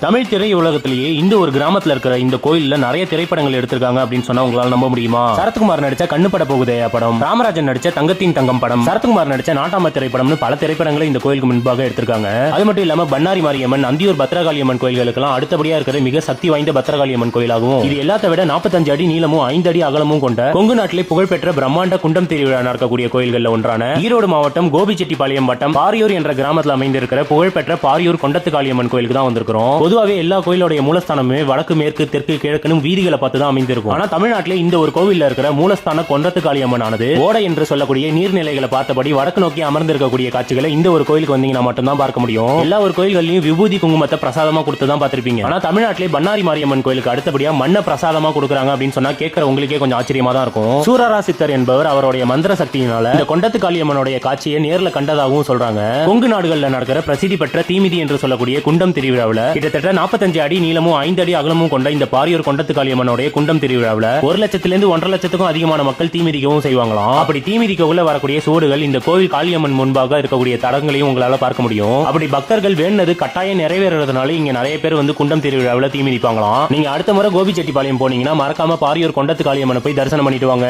தமிழ் திரையுலகத்திலேயே இந்த ஒரு கிராமத்துல இருக்கிற இந்த கோயில்ல நிறைய திரைப்படங்கள் எடுத்திருக்காங்க அப்படின்னு சொன்னா உங்களால நம்ப முடியுமா? சரத்குமார் நடிச்ச கண்ணு பட போகுதே படம், ராமராஜன் நடிச்ச தங்கத்தின் தங்கம் படம், சரத்குமார் நடிச்ச நாட்டாம திரைப்படம்னு பல திரைப்படங்களை இந்த கோயிலுக்கு முன்பாக எடுத்திருக்காங்க. அது மட்டும் இல்லாம பண்ணாரி மாரியம்மன், அந்தியூர் பத்ரகாளியம்மன் கோயில்களுக்கெல்லாம் அடுத்தபடியா இருக்கிற மிக சக்தி வாய்ந்த பத்ரகாளியம்மன் கோயிலாகவும், இது எல்லாத்த விட 45 அடி நீளமும் 5 அடி அகலமும் கொண்ட கொங்கு நாட்டிலே புகழ்பெற்ற பிரம்மாண்ட குண்டம் திருவிழா நடக்கக்கூடிய கோயில்கள்ல ஒன்றான ஈரோடு மாவட்டம் கோபிச்செட்டிப்பாளையம் வட்டம் பாரியூர் என்ற கிராமத்தில் அமைந்திருக்கிற புகழ்பெற்ற பாரியூர் கொண்டத்துக்காளியம்மன் கோயிலுக்கு தான் வந்திருக்கிறோம். பொதுவாகவே எல்லா கோயிலோட மூலஸ்தானமே வடக்கு மேற்கு தெற்கு கிழக்குன்னு வீதிகளை பார்த்து தான் அமைந்திருக்கும். ஆனா தமிழ்நாட்டிலே இந்த ஒரு கோவில்ல இருக்கிற மூலஸ்தான கொண்டத்துக்காளியம்மன் ஆனது ஓடை என்று சொல்லக்கூடிய நீர்நிலைகளை பார்த்தபடி வடக்கு நோக்கி அமர்ந்திருக்கக்கூடிய காட்சிகளை இந்த ஒரு கோயிலுக்கு வந்தீங்கன்னா மட்டும்தான் பார்க்க முடியும். எல்லா ஒரு கோயில்களையும் விபூதி குங்குமத்தை பிரசாதமா கொடுத்து தான் பார்த்திருப்பீங்க. ஆனா தமிழ்நாட்டிலே பண்ணாரி மாரியம்மன் கோயிலுக்கு அடுத்தபடியா மண்ண பிரசாதமா கொடுக்குறாங்க அப்படின்னு சொன்னா கேட்கிற உங்களுக்கே கொஞ்சம் ஆச்சரியமா தான் இருக்கும். சூரரா சித்தர் என்பவர் அவருடைய மந்திர சக்தியினால இந்த கொண்டத்துக்காளியம்மனுடைய காட்சியை நேர்ல கண்டதாகவும் சொல்றாங்க. கொங்கு நாடுகள்ல நடக்கிற பிரசித்தி பெற்ற தீமிதி என்று சொல்லக்கூடிய குண்டம் திருவிழாவில் கிட்டத்தட்ட 45 அடி நீளமும் 5 அடி அகலமும் கொண்ட இந்த பாரியூர் கொண்டத்துக்காளியம்மனுடைய குண்டம் திருவிழாவில் 1 லட்சத்திலிருந்து 1.5 லட்சத்துக்கும் அதிகமான மக்கள் தீமிதிக்கவும் செய்வாங்களாம். அப்படி தீமிதிக்கவுள்ள வரக்கூடிய சூடுகள் இந்த கோவில் காளியம்மன் முன்பாக இருக்கக்கூடிய தடங்களையும் உங்களால பார்க்க முடியும். அப்படி பக்தர்கள் வேண்டது கட்டாயம் நிறைவேறதுனால இங்க நிறைய பேர் வந்து குண்டம் திருவிழாவில் தீமிதிப்பாங்களாம். நீங்க அடுத்த முறை கோபிச்செட்டிப்பாளையம் போனீங்கன்னா மறக்காம பாரியூர் கொண்டத்துக்காளியம்மனை போய் தரிசனம் பண்ணிட்டு வாங்க.